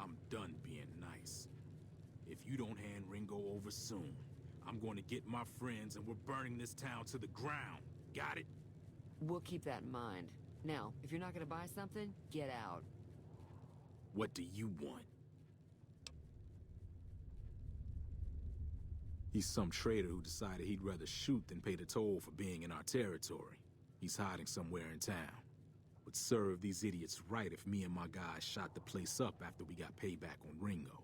I'm done being nice. If you don't hand Ringo over soon, I'm going to get my friends and we're burning this town to the ground. Got it? We'll keep that in mind. Now, if you're not gonna buy something, get out. What do you want? He's some traitor who decided he'd rather shoot than pay the toll for being in our territory. He's hiding somewhere in town. Would serve these idiots right if me and my guys shot the place up after we got payback on Ringo.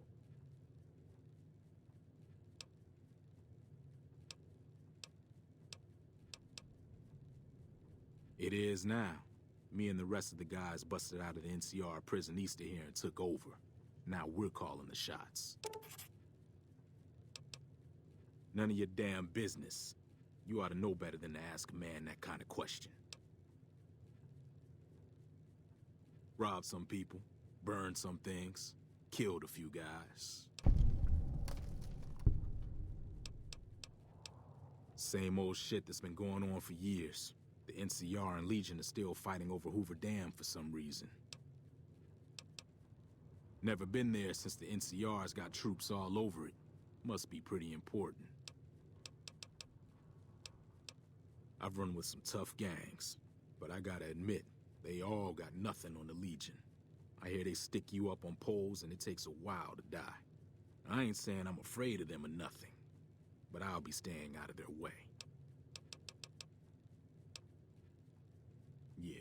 It is now. Me and the rest of the guys busted out of the NCR prison east of here and took over. Now we're calling the shots. None of your damn business. You ought to know better than to ask a man that kind of question. Robbed some people, burned some things, killed a few guys. Same old shit that's been going on for years. The NCR and Legion are still fighting over Hoover Dam for some reason. Never been there since the NCR's got troops all over it. Must be pretty important. I've run with some tough gangs, but I gotta admit, they all got nothing on the Legion. I hear they stick you up on poles and it takes a while to die. I ain't saying I'm afraid of them or nothing, but I'll be staying out of their way. Yeah.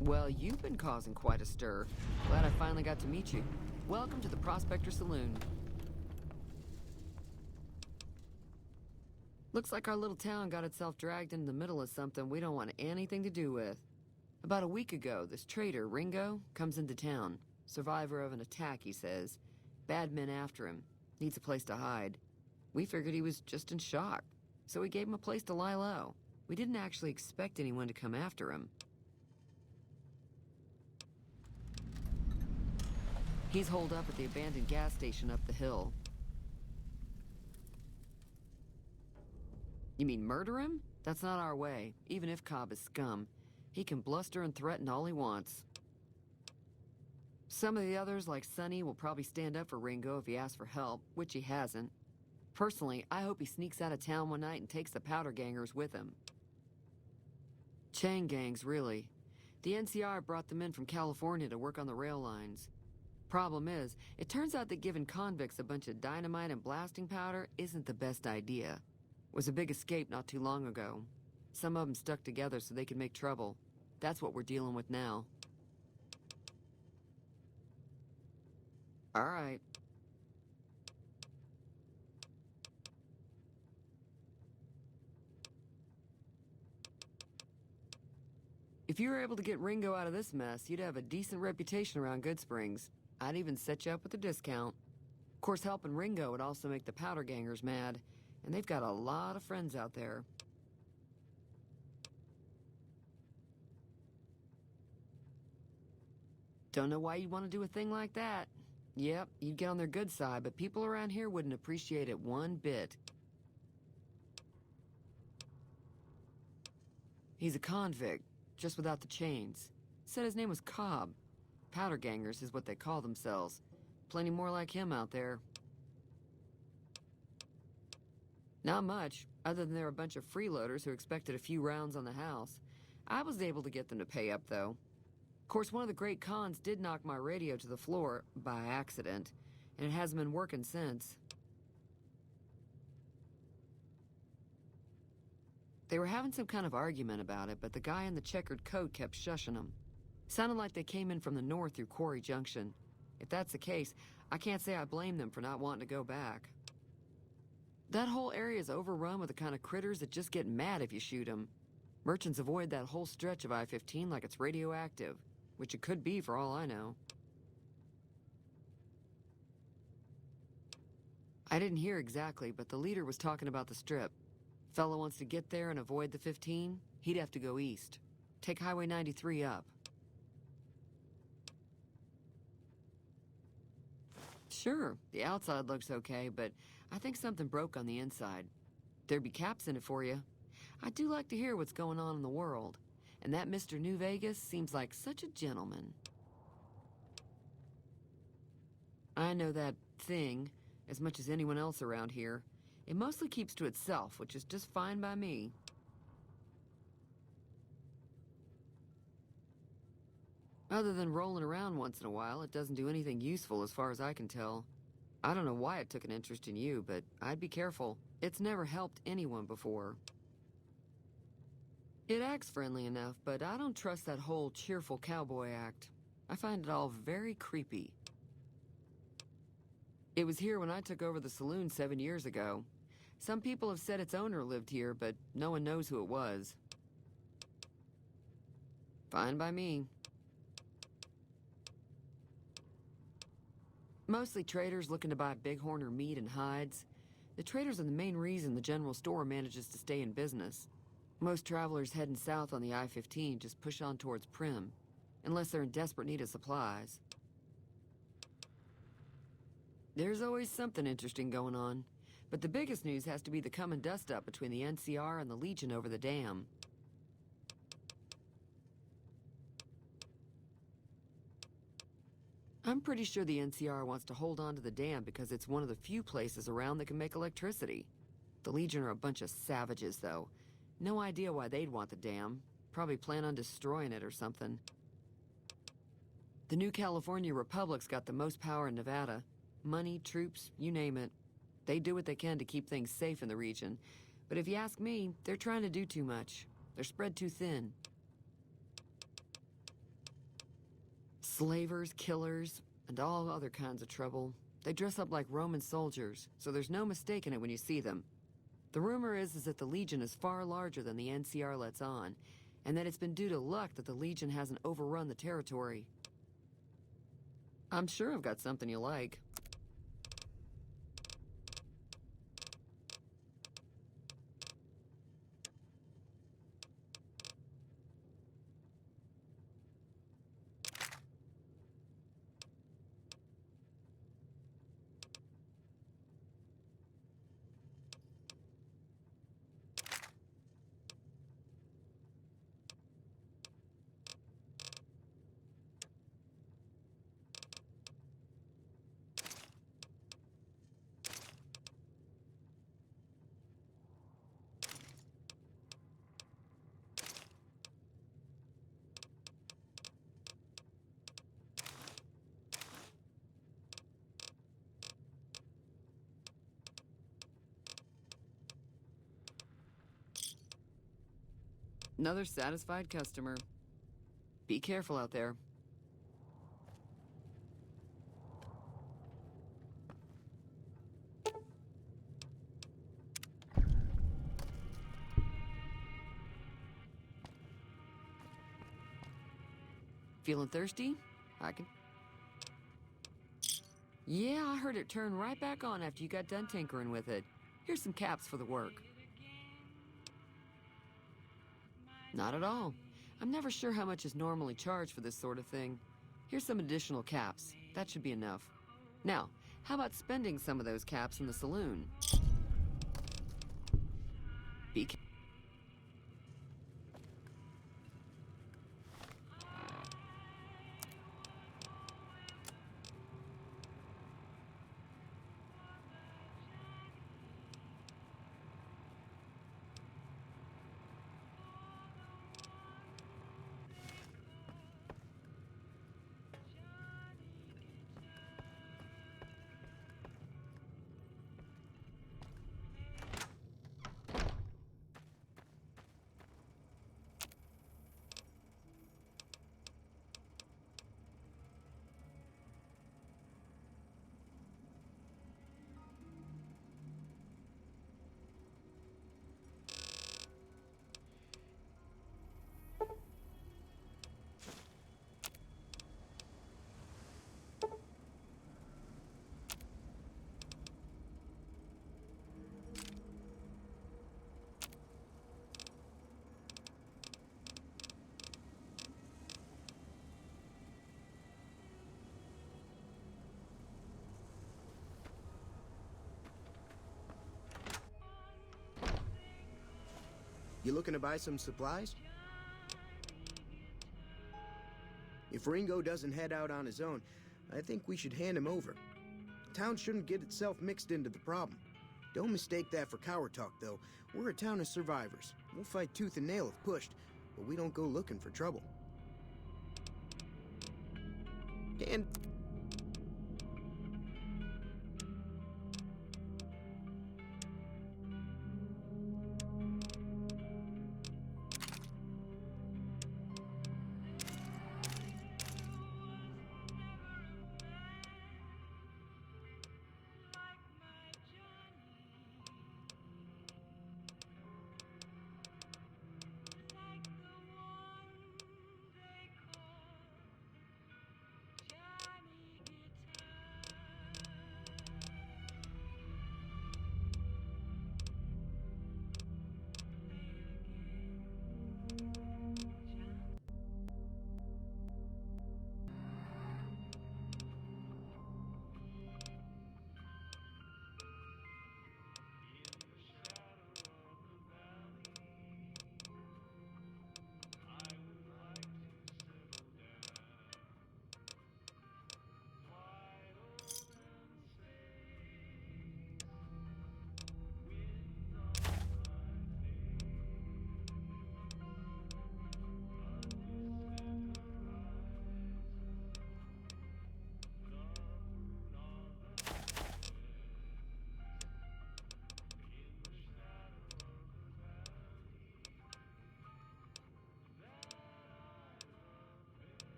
Well, you've been causing quite a stir. Glad I finally got to meet you. Welcome to the Prospector Saloon. Looks like our little town got itself dragged into the middle of something we don't want anything to do with. About a week ago, this traitor, Ringo, comes into town. Survivor of an attack, he says. Bad men after him. Needs a place to hide. We figured he was just in shock, so we gave him a place to lie low. We didn't actually expect anyone to come after him. He's holed up at the abandoned gas station up the hill. You mean murder him? That's not our way, even if Cobb is scum. He can bluster and threaten all he wants. Some of the others, like Sonny, will probably stand up for Ringo if he asks for help, which he hasn't. Personally, I hope he sneaks out of town one night and takes the powder gangers with him. Chain gangs, really. The NCR brought them in from California to work on the rail lines. Problem is, it turns out that giving convicts a bunch of dynamite and blasting powder isn't the best idea. It was a big escape not too long ago. Some of them stuck together so they could make trouble. That's what we're dealing with now. All right. If you were able to get Ringo out of this mess, you'd have a decent reputation around Goodsprings. I'd even set you up with a discount. Of course, helping Ringo would also make the powder gangers mad, and they've got a lot of friends out there. Don't know why you'd want to do a thing like that. Yep, you'd get on their good side, but people around here wouldn't appreciate it one bit. He's a convict, just without the chains. Said his name was Cobb. Powder gangers is what they call themselves. Plenty more like him out there. Not much, other than they're a bunch of freeloaders who expected a few rounds on the house. I was able to get them to pay up, though. Of course, one of the great cons did knock my radio to the floor, by accident, and it hasn't been working since. They were having some kind of argument about it, but the guy in the checkered coat kept shushing them. Sounded like they came in from the north through Quarry Junction. If that's the case, I can't say I blame them for not wanting to go back. That whole area is overrun with the kind of critters that just get mad if you shoot them. Merchants avoid that whole stretch of I-15 like it's radioactive, which it could be for all I know. I didn't hear exactly, but the leader was talking about the strip. Fellow wants to get there and avoid the 15, he'd have to go east. Take Highway 93 up. Sure, the outside looks okay, but I think something broke on the inside. There'd be caps in it for you. I do like to hear what's going on in the world, and that Mr. New Vegas seems like such a gentleman. I know that thing as much as anyone else around here. It mostly keeps to itself, which is just fine by me. Other than rolling around once in a while, it doesn't do anything useful as far as I can tell. I don't know why it took an interest in you, but I'd be careful. It's never helped anyone before. It acts friendly enough, but I don't trust that whole cheerful cowboy act. I find it all very creepy. It was here when I took over the saloon 7 years ago. Some people have said its owner lived here, but no one knows who it was. Fine by me. Mostly traders looking to buy bighorn or meat and hides. The traders are the main reason the general store manages to stay in business. Most travelers heading south on the I-15 just push on towards Prim, unless they're in desperate need of supplies. There's always something interesting going on, but the biggest news has to be the coming dust-up between the NCR and the Legion over the dam. I'm pretty sure the NCR wants to hold on to the dam because it's one of the few places around that can make electricity. The Legion are a bunch of savages, though. No idea why they'd want the dam. Probably plan on destroying it or something. The new California Republic's got the most power in Nevada. Money, troops, you name it. They do what they can to keep things safe in the region. But if you ask me, they're trying to do too much. They're spread too thin. Slavers, killers, and all other kinds of trouble. They dress up like Roman soldiers, so there's no mistaking it when you see them. The rumor is that the Legion is far larger than the NCR lets on, and that it's been due to luck that the Legion hasn't overrun the territory. I'm sure I've got something you like. Another satisfied customer. Be careful out there. Feeling thirsty? I can... Yeah, I heard it turn right back on after you got done tinkering with it. Here's some caps for the work. Not at all. I'm never sure how much is normally charged for this sort of thing. Here's some additional caps. That should be enough. Now, how about spending some of those caps in the saloon? Be careful. You looking to buy some supplies? If Ringo doesn't head out on his own, I think we should hand him over. Town shouldn't get itself mixed into the problem. Don't mistake that for coward talk, though. We're a town of survivors. We'll fight tooth and nail if pushed, but we don't go looking for trouble. And...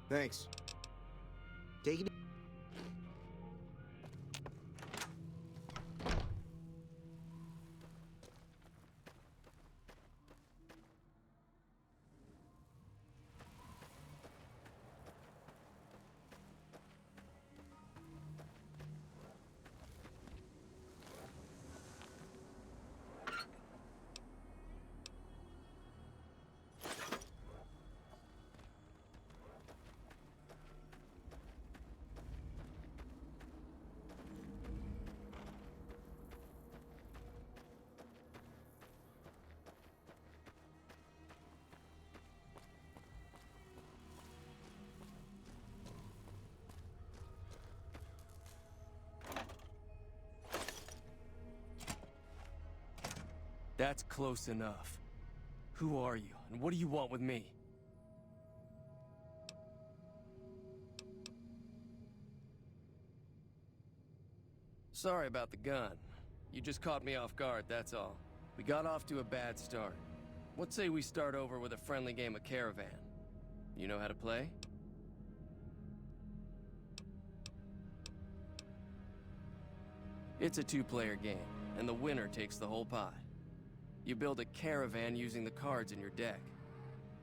Thanks. Take it. That's close enough. Who are you, and what do you want with me? Sorry about the gun. You just caught me off guard, that's all. We got off to a bad start. What say we start over with a friendly game of Caravan? You know how to play? It's a two-player game, and the winner takes the whole pot. You build a caravan using the cards in your deck.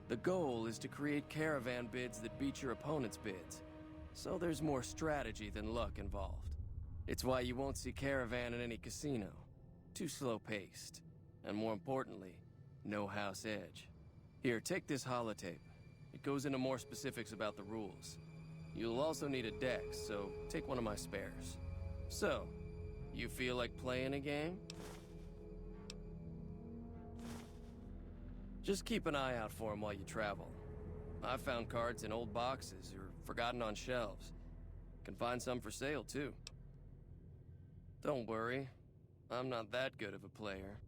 The goal is to create caravan bids that beat your opponent's bids, so there's more strategy than luck involved. It's why you won't see Caravan in any casino. Too slow-paced, and more importantly, no house edge. Here, take this holotape. It goes into more specifics about the rules. You'll also need a deck, so take one of my spares. So, you feel like playing a game? Just keep an eye out for them while you travel. I've found cards in old boxes or forgotten on shelves. Can find some for sale, too. Don't worry, I'm not that good of a player.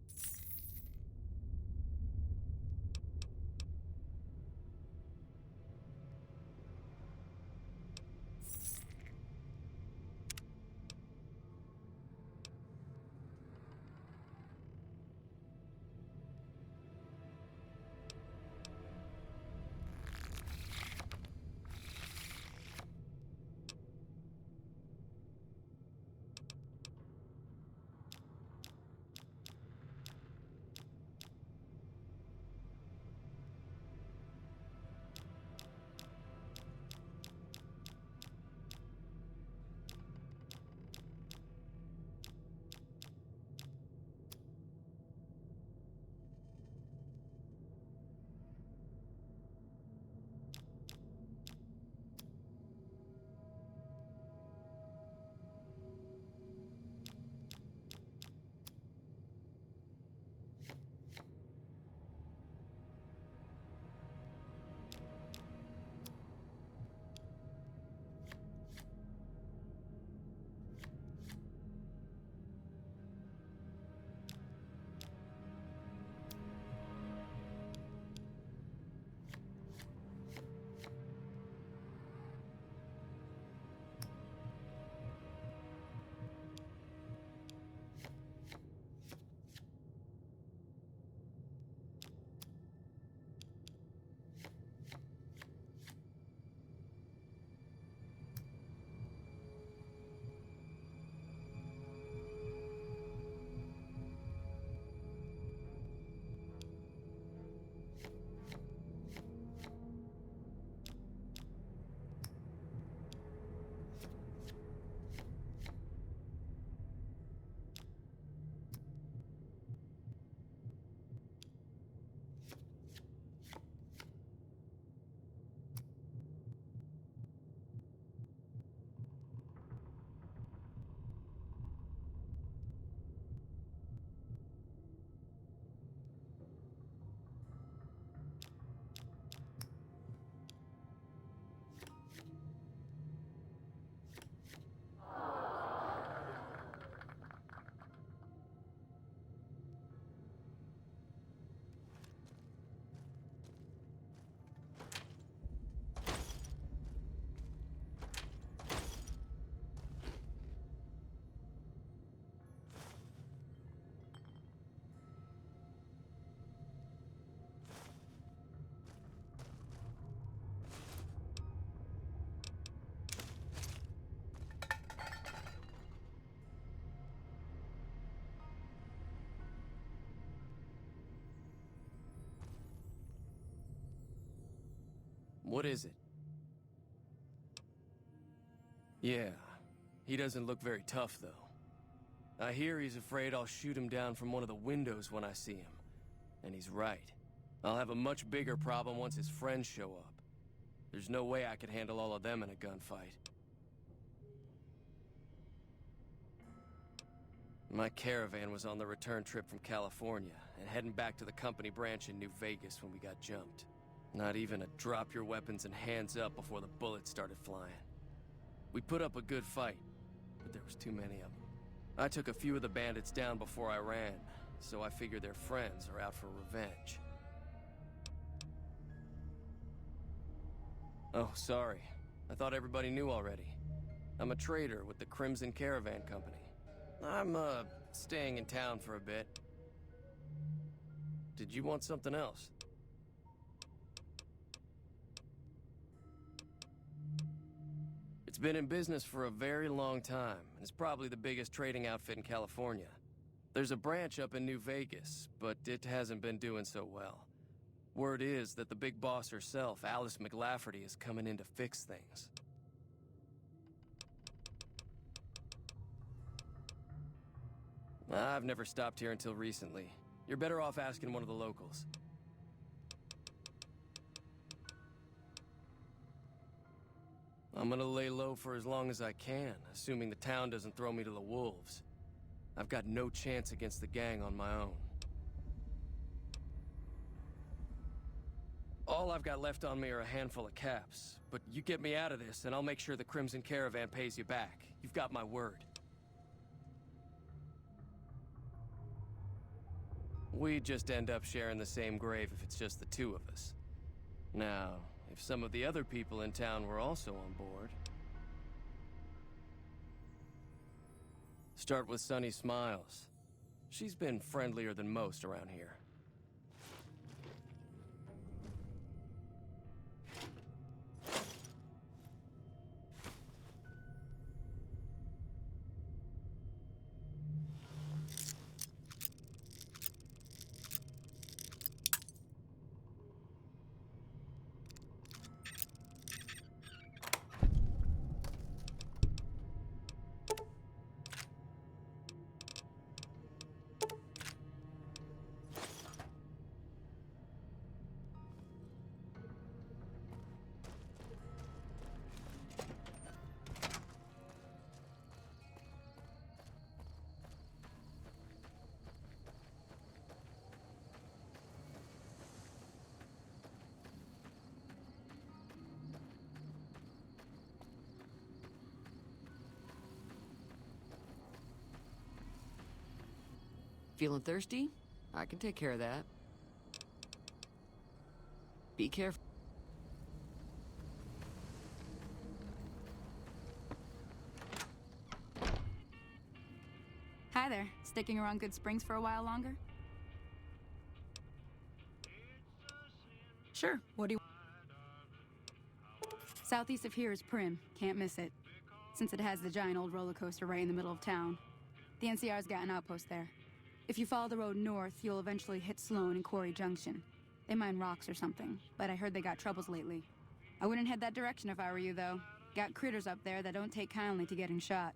What is it? Yeah, he doesn't look very tough, though. I hear he's afraid I'll shoot him down from one of the windows when I see him. And he's right. I'll have a much bigger problem once his friends show up. There's no way I could handle all of them in a gunfight. My Caravan was on the return trip from California and heading back to the company branch in New Vegas when we got jumped. Not even a drop your weapons and hands up before the bullets started flying. We put up a good fight, but there was too many of them. I took a few of the bandits down before I ran, so I figure their friends are out for revenge. Oh, sorry. I thought everybody knew already. I'm a trader with the Crimson Caravan Company. I'm, staying in town for a bit. Did you want something else? It's been in business for a very long time, and it's probably the biggest trading outfit in California. There's a branch up in New Vegas, but it hasn't been doing so well. Word is that the big boss herself, Alice McLafferty, is coming in to fix things. I've never stopped here until recently. You're better off asking one of the locals. I'm gonna lay low for as long as I can, assuming the town doesn't throw me to the wolves. I've got no chance against the gang on my own. All I've got left on me are a handful of caps, but you get me out of this and I'll make sure the Crimson Caravan pays you back. You've got my word. We'd just end up sharing the same grave if it's just the two of us. Now, if some of the other people in town were also on board... Start with Sunny Smiles. She's been friendlier than most around here. Feeling thirsty? I can take care of that. Be careful. Hi there. Sticking around Goodsprings for a while longer? Sure. What do you... Southeast of here is Prim. Can't miss it. Since it has the giant old roller coaster right in the middle of town. The NCR's got an outpost there. If you follow the road north, you'll eventually hit Sloan and Quarry Junction. They mine rocks or something, but I heard they got troubles lately. I wouldn't head that direction if I were you, though. Got critters up there that don't take kindly to getting shot.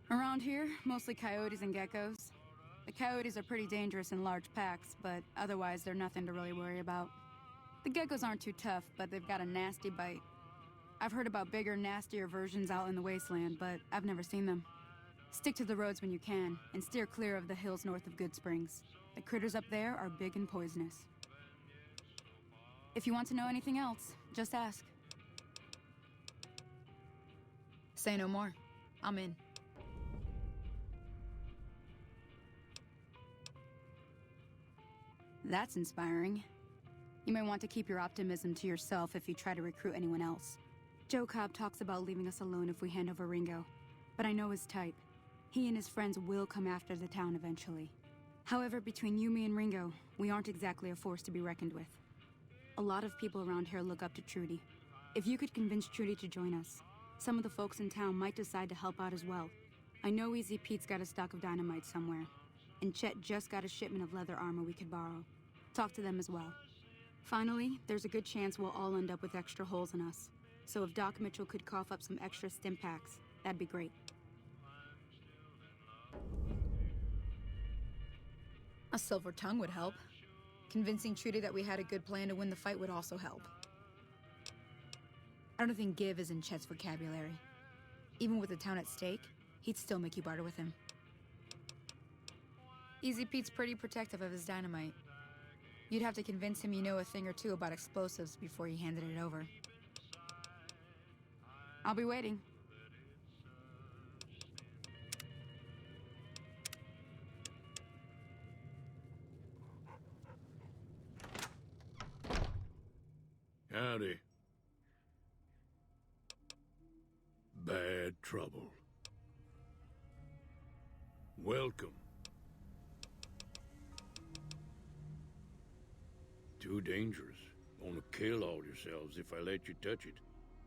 Around here, mostly coyotes and geckos. The coyotes are pretty dangerous in large packs, but otherwise they're nothing to really worry about. The geckos aren't too tough, but they've got a nasty bite. I've heard about bigger, nastier versions out in the wasteland, but I've never seen them. Stick to the roads when you can, and steer clear of the hills north of Goodsprings. The critters up there are big and poisonous. If you want to know anything else, just ask. Say no more. I'm in. That's inspiring. You may want to keep your optimism to yourself if you try to recruit anyone else. Joe Cobb talks about leaving us alone if we hand over Ringo, but I know his type. He and his friends will come after the town eventually. However, between you, me, and Ringo, we aren't exactly a force to be reckoned with. A lot of people around here look up to Trudy. If you could convince Trudy to join us, some of the folks in town might decide to help out as well. I know Easy Pete's got a stock of dynamite somewhere, and Chet just got a shipment of leather armor we could borrow. talk to them as well. Finally, there's a good chance we'll all end up with extra holes in us. So if Doc Mitchell could cough up some extra stim packs, that'd be great. A silver tongue would help. Convincing Trudy that we had a good plan to win the fight would also help. I don't think give is in Chet's vocabulary. Even with the town at stake, he'd still make you barter with him. Easy Pete's pretty protective of his dynamite. You'd have to convince him you know a thing or two about explosives before you handed it over. I'll be waiting. Howdy. Bad trouble. Welcome. Too dangerous. Gonna kill all yourselves if I let you touch it.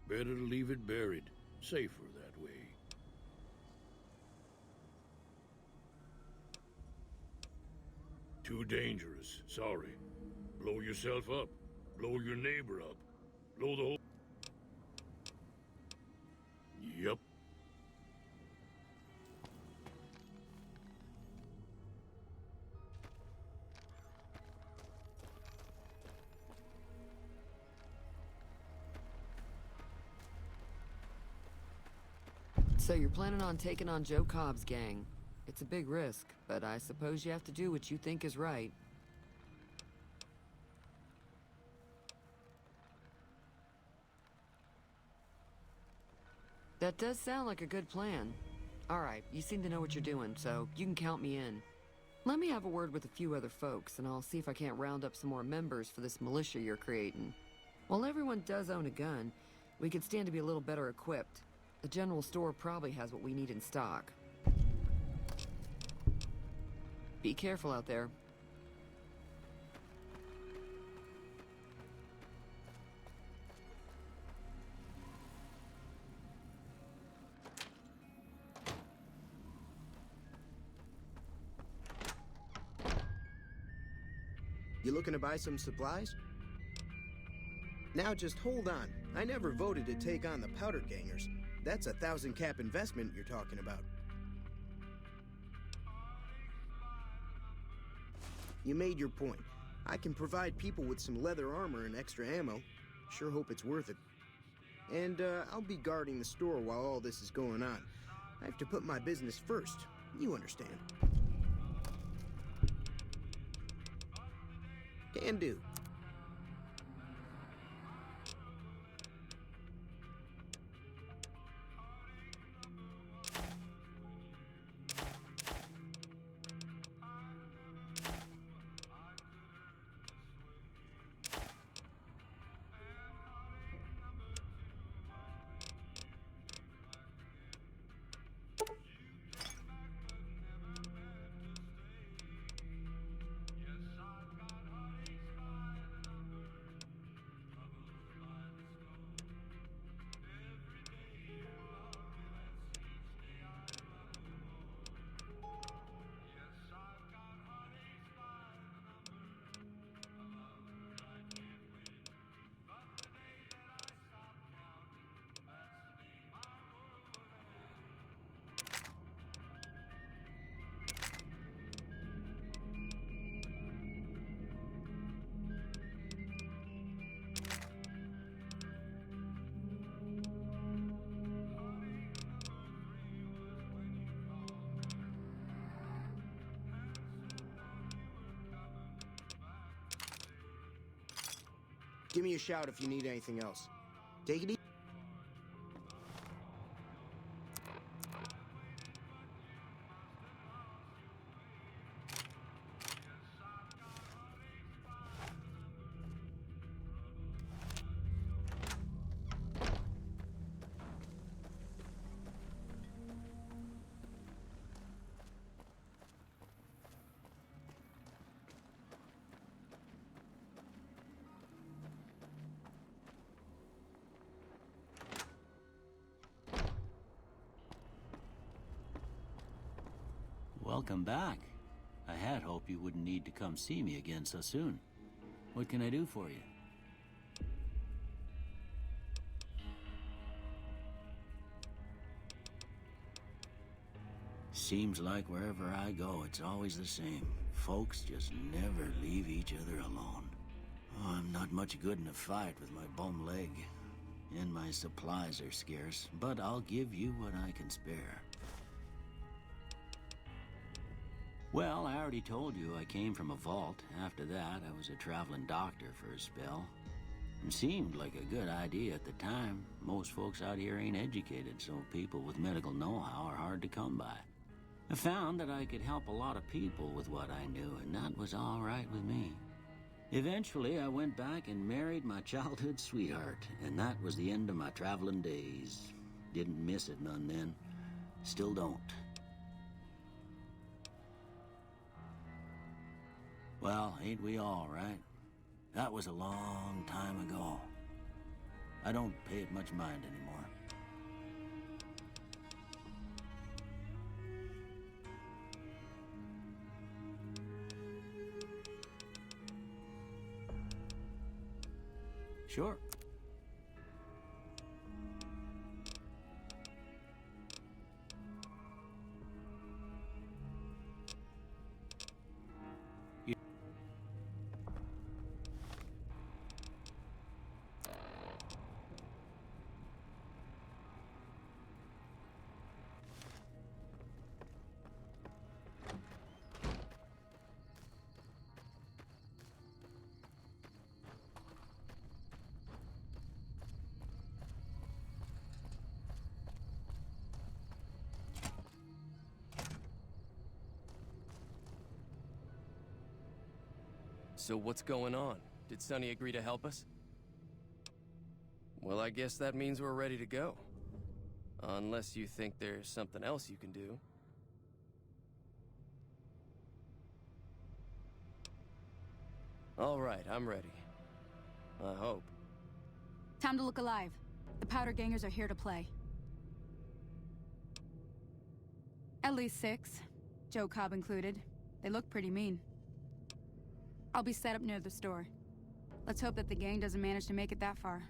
Better to leave it buried. Safer that way. Too dangerous. Sorry. Blow yourself up. Blow your neighbor up. Blow the whole... Yep. So you're planning on taking on Joe Cobb's gang. It's a big risk, but I suppose you have to do what you think is right. That does sound like a good plan. All right, you seem to know what you're doing, so you can count me in. Let me have a word with a few other folks, and I'll see if I can't round up some more members for this militia you're creating. While everyone does own a gun, we could stand to be a little better equipped. The general store probably has what we need in stock. Be careful out there. You looking to buy some supplies? Now just hold on. I never voted to take on the powder gangers. That's a 1,000-cap investment you're talking about. You made your point. I can provide people with some leather armor and extra ammo. Sure hope it's worth it. And I'll be guarding the store while all this is going on. I have to put my business first. You understand. Can do. Give me a shout if you need anything else. Take it easy. Welcome back. I had hoped you wouldn't need to come see me again so soon. What can I do for you? Seems like wherever I go, it's always the same. Folks just never leave each other alone. Oh, I'm not much good in a fight with my bum leg. And my supplies are scarce, but I'll give you what I can spare. Well, I already told you I came from a vault. After that, I was a traveling doctor for a spell. It seemed like a good idea at the time. Most folks out here ain't educated, so people with medical know-how are hard to come by. I found that I could help a lot of people with what I knew, and that was all right with me. Eventually, I went back and married my childhood sweetheart, and that was the end of my traveling days. Didn't miss it none then. Still don't. Well, ain't we all, right? That was a long time ago. I don't pay it much mind anymore. Sure. So what's going on? Did Sonny agree to help us? Well, I guess that means we're ready to go. Unless you think there's something else you can do. All right, I'm ready. I hope. Time to look alive. The powder gangers are here to play. At least 6. Joe Cobb included. They look pretty mean. I'll be set up near the store. Let's hope that the gang doesn't manage to make it that far.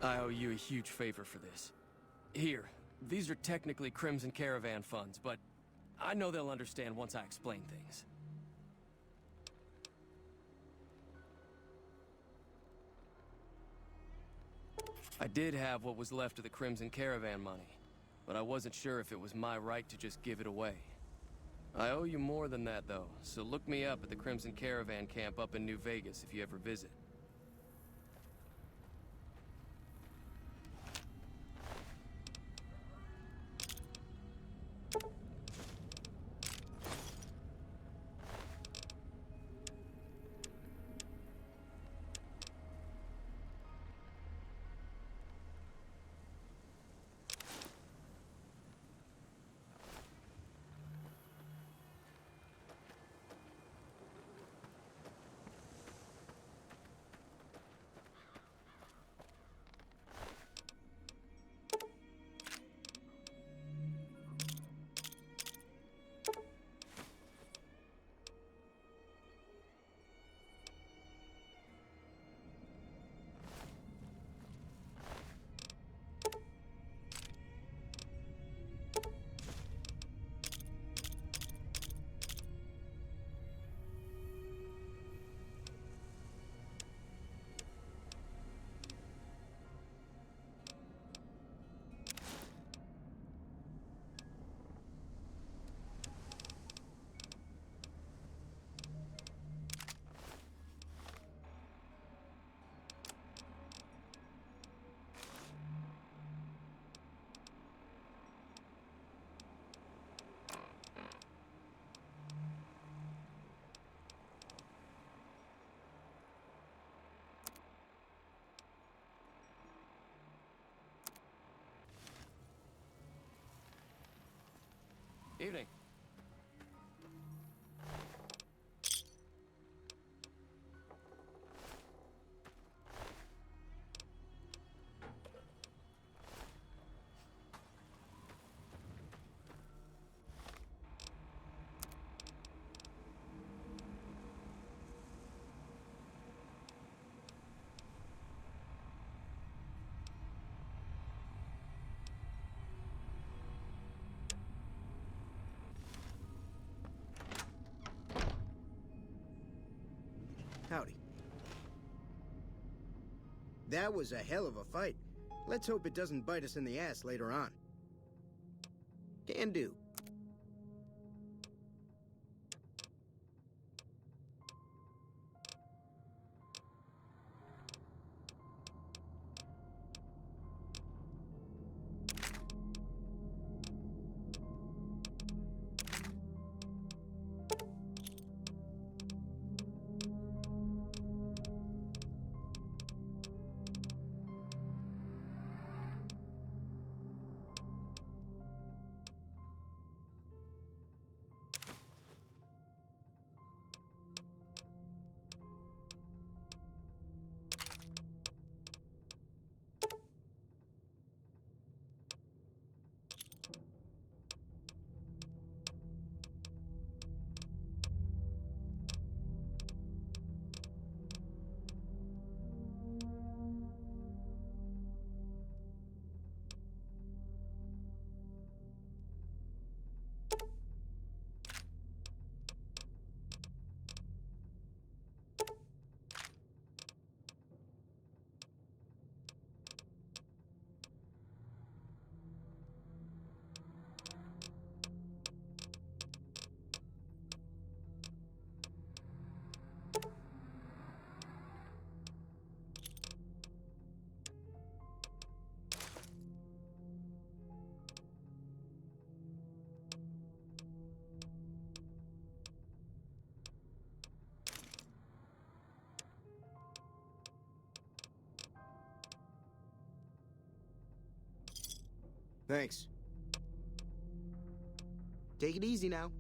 I owe you a huge favor for this. Here, these are technically Crimson Caravan funds, but I know they'll understand once I explain things. I did have what was left of the Crimson Caravan money, but I wasn't sure if it was my right to just give it away. I owe you more than that, though, so look me up at the Crimson Caravan camp up in New Vegas if you ever visit. Evening. Howdy. That was a hell of a fight. Let's hope it doesn't bite us in the ass later on. Can do. Thanks. Take it easy now.